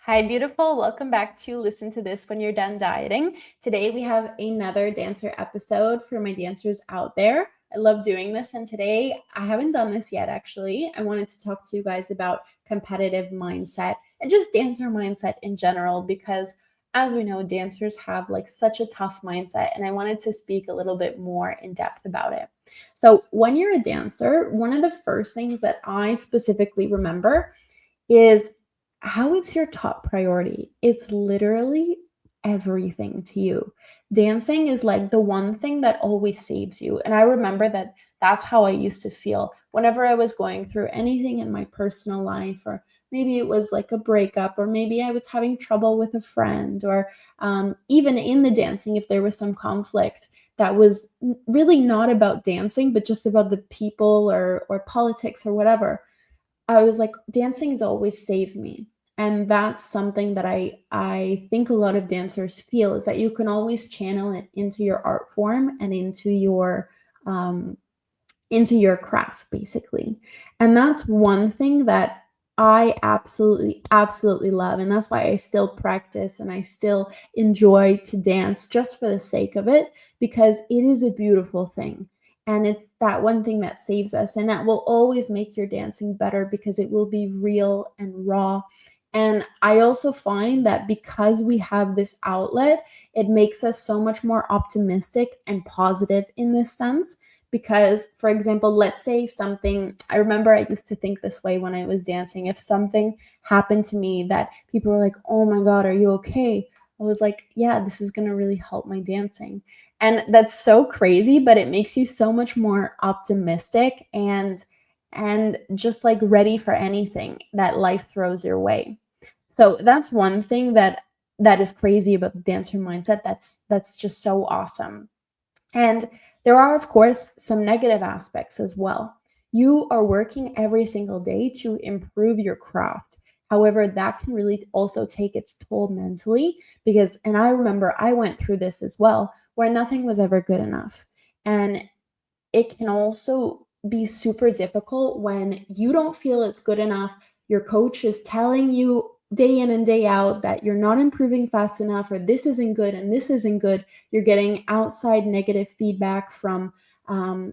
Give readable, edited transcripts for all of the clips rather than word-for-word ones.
Hi, beautiful. Welcome back to Listen to This When You're Done Dieting. Today we have another dancer episode for my dancers out there. I love doing this, and today I haven't done this yet actually. I wanted to talk to you guys about competitive mindset and just dancer mindset in general because as we know, dancers have like such a tough mindset, and I wanted to speak a little bit more in depth about it. So, when you're a dancer, one of the first things that I specifically remember is how it's your top priority. It's literally everything to you. Dancing is like the one thing that always saves you. And I remember that that's how I used to feel whenever I was going through anything in my personal life, or maybe it was like a breakup, or maybe I was having trouble with a friend, or even in the dancing, if there was some conflict that was really not about dancing, but just about the people or politics or whatever. I was like, dancing has always saved me. And that's something that I think a lot of dancers feel, is that you can always channel it into your art form and um, into your craft, basically. And that's one thing that I absolutely, absolutely love. And that's why I still practice and I still enjoy to dance just for the sake of it, because it is a beautiful thing. And it's that one thing that saves us. And that will always make your dancing better because it will be real and raw. And I also find that because we have this outlet, it makes us so much more optimistic and positive in this sense because, for example, let's say something, I remember I used to think this way when I was dancing. If something happened to me that people were like, oh my God, are you okay? I was like, yeah, this is going to really help my dancing. And that's so crazy, but it makes you so much more optimistic and just like ready for anything that life throws your way. So that's one thing that is crazy about the dancer mindset. That's just so awesome. And there are, of course, some negative aspects as well. You are working every single day to improve your craft. However, that can really also take its toll mentally because, and I remember I went through this as well, where nothing was ever good enough. And it can also be super difficult when you don't feel it's good enough. Your coach is telling you day in and day out that you're not improving fast enough, or this isn't good and this isn't good. You're getting outside negative feedback from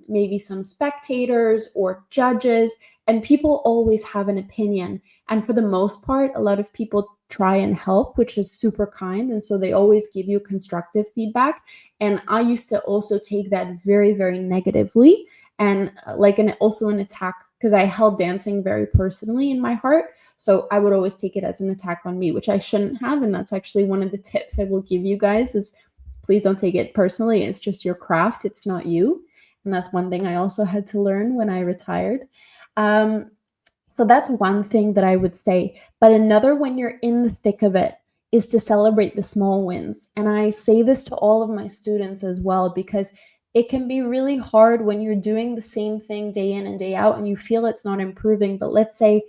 maybe some spectators or judges, and people always have an opinion. And for the most part, a lot of people try and help, which is super kind. And so they always give you constructive feedback. And I used to also take that very, very negatively and like also an attack because I held dancing very personally in my heart. So I would always take it as an attack on me, which I shouldn't have. And that's actually one of the tips I will give you guys is please don't take it personally. It's just your craft. It's not you. And that's one thing I also had to learn when I retired. Um, so that's one thing that I would say. But another, when you're in the thick of it, is to celebrate the small wins. And I say this to all of my students as well, because it can be really hard when you're doing the same thing day in and day out and you feel it's not improving. But let's say,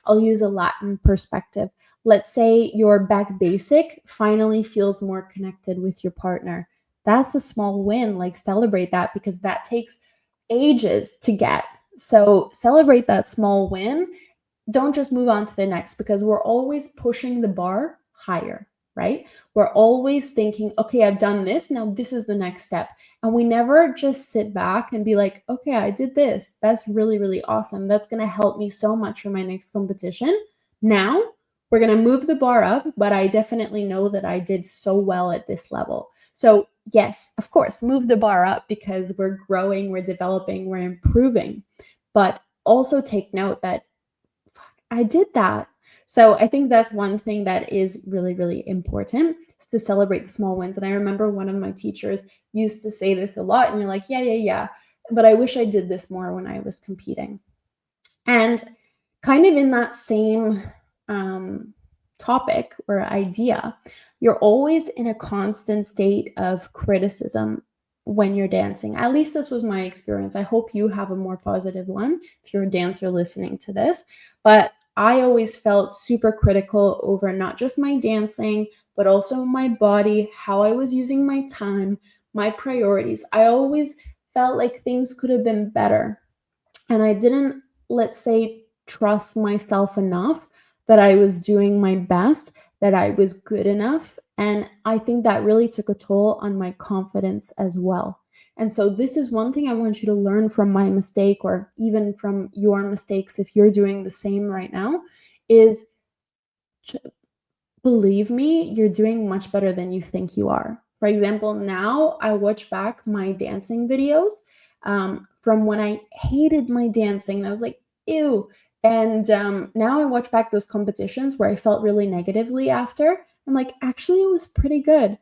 I'll use a Latin perspective. Let's say your back basic finally feels more connected with your partner. That's a small win. Like, celebrate that because that takes ages to get. So celebrate that small win. Don't just move on to the next because we're always pushing the bar higher, right? We're always thinking, okay, I've done this. Now this is the next step. And we never just sit back and be like, okay, I did this. That's really, really awesome. That's going to help me so much for my next competition. Now we're going to move the bar up, but I definitely know that I did so well at this level. So yes, of course, move the bar up because we're growing, we're developing, we're improving. But also take note that I did that. So I think that's one thing that is really, really important, is to celebrate the small wins. And I remember one of my teachers used to say this a lot, and you're like, yeah, yeah, yeah. But I wish I did this more when I was competing. And kind of in that same topic or idea, you're always in a constant state of criticism when you're dancing. At least this was my experience. I hope you have a more positive one if you're a dancer listening to this. But I always felt super critical over not just my dancing, but also my body, how I was using my time, my priorities. I always felt like things could have been better. And I didn't, let's say, trust myself enough that I was doing my best, that I was good enough. And I think that really took a toll on my confidence as well. And so, this is one thing I want you to learn from my mistake, or even from your mistakes, if you're doing the same right now, is believe me, you're doing much better than you think you are. For example, now I watch back my dancing videos from when I hated my dancing. And I was like, ew. And now I watch back those competitions where I felt really negatively after. I'm like, actually, it was pretty good.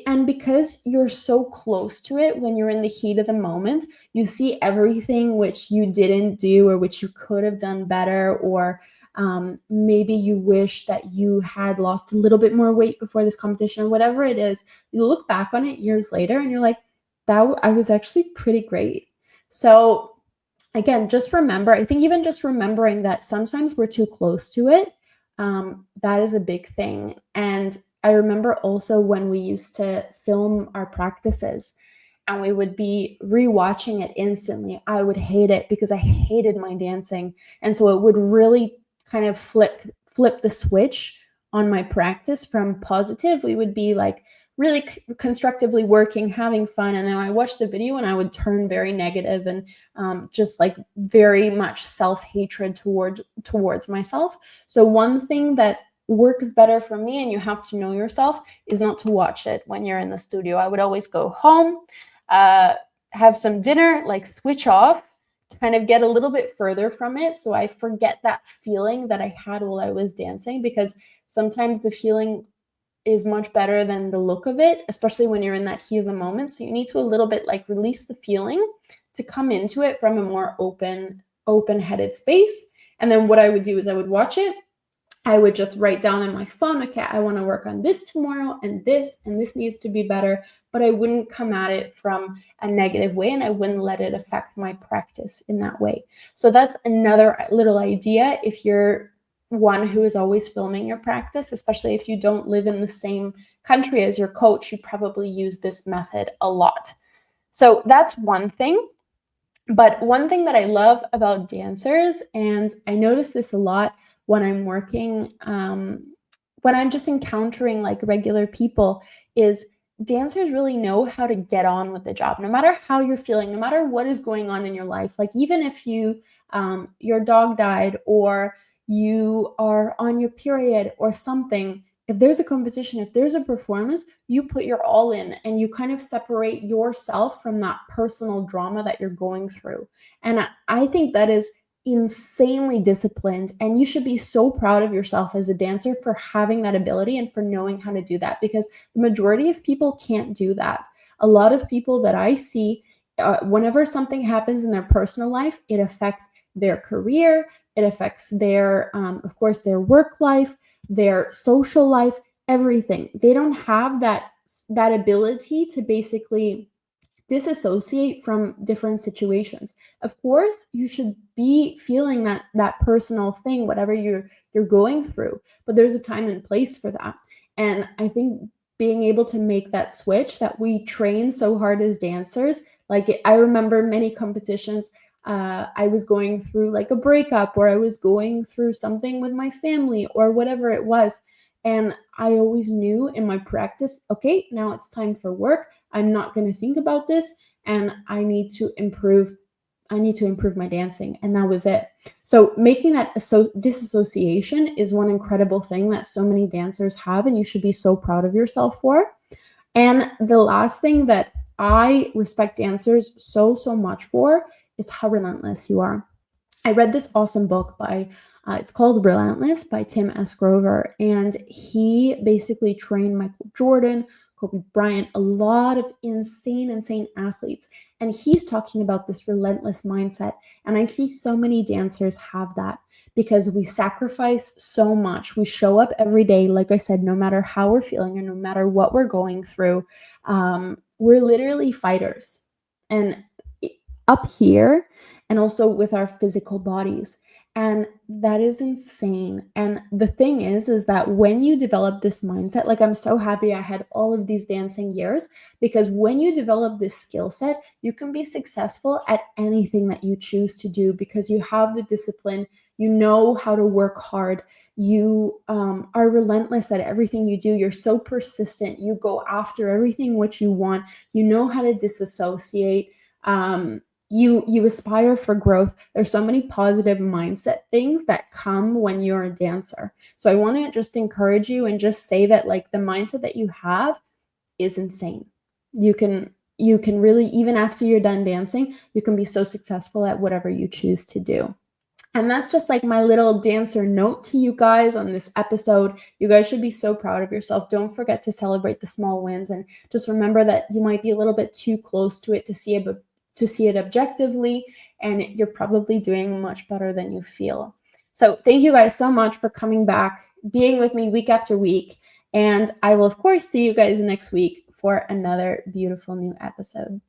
And because you're so close to it when you're in the heat of the moment, you see everything which you didn't do or which you could have done better, or maybe you wish that you had lost a little bit more weight before this competition, whatever it is. You look back on it years later and you're like, I was actually pretty great. So again, just remember, I think even just remembering that sometimes we're too close to it, that is a big thing. And I remember also when we used to film our practices and we would be rewatching it instantly, I would hate it because I hated my dancing. And so it would really kind of flip the switch on my practice from positive. We would be like really constructively working, having fun. And then I watched the video and I would turn very negative and just like very much self-hatred towards myself. So one thing that works better for me, and you have to know yourself, is not to watch it when you're in the studio. I would always go home, have some dinner, like switch off, to kind of get a little bit further from it, so I forget that feeling that I had while I was dancing, because sometimes the feeling is much better than the look of it, especially when you're in that heat of the moment. So you need to a little bit like release the feeling to come into it from a more open-headed space. And then what I would do is I would watch it. I would just write down in my phone, okay, I want to work on this tomorrow, and this needs to be better, but I wouldn't come at it from a negative way, and I wouldn't let it affect my practice in that way. So that's another little idea. If you're one who is always filming your practice, especially if you don't live in the same country as your coach, you probably use this method a lot. So that's one thing. But one thing that I love about dancers, and I notice this a lot when I'm working, when I'm just encountering like regular people, is dancers really know how to get on with the job, no matter how you're feeling, no matter what is going on in your life. Like even if your dog died, or you are on your period or something, if there's a competition, if there's a performance, you put your all in and you kind of separate yourself from that personal drama that you're going through. And I think that is insanely disciplined, and you should be so proud of yourself as a dancer for having that ability and for knowing how to do that, because the majority of people can't do that. A lot of people that I see, whenever something happens in their personal life, it affects their career, it affects their, of course, their work life, their social life, everything. They don't have that ability to basically disassociate from different situations. Of course, you should be feeling that personal thing, whatever you're going through, but there's a time and place for that. And I think being able to make that switch, that we train so hard as dancers, like I remember many competitions, I was going through like a breakup, or I was going through something with my family, or whatever it was. And I always knew in my practice, okay, now it's time for work. I'm not going to think about this, and I need to improve my dancing. And that was it. So making that disassociation is one incredible thing that so many dancers have, and you should be so proud of yourself for. And the last thing that I respect dancers so much for is how relentless you are. I read this awesome book by, it's called Relentless, by Tim S. Grover, and he basically trained Michael Jordan, Kobe Bryant, a lot of insane athletes. And he's talking about this relentless mindset. And I see so many dancers have that, because we sacrifice so much. We show up every day, like I said, no matter how we're feeling or no matter what we're going through. We're literally fighters. And up here, and also with our physical bodies. And that is insane. And the thing is that when you develop this mindset, like I'm so happy I had all of these dancing years, because when you develop this skill set, you can be successful at anything that you choose to do, because you have the discipline, You know how to work hard. You are relentless at everything you do. You're so persistent. You go after everything which you want. You know how to disassociate. You aspire for growth. There's so many positive mindset things that come when you're a dancer. So I want to just encourage you and just say that, like, the mindset that you have is insane. You can really, even after you're done dancing, you can be so successful at whatever you choose to do. And that's just like my little dancer note to you guys on this episode. You guys should be so proud of yourself. Don't forget to celebrate the small wins, and just remember that you might be a little bit too close to it to see it objectively, and you're probably doing much better than you feel. So thank you guys so much for coming back, being with me week after week, and I will of course see you guys next week for another beautiful new episode.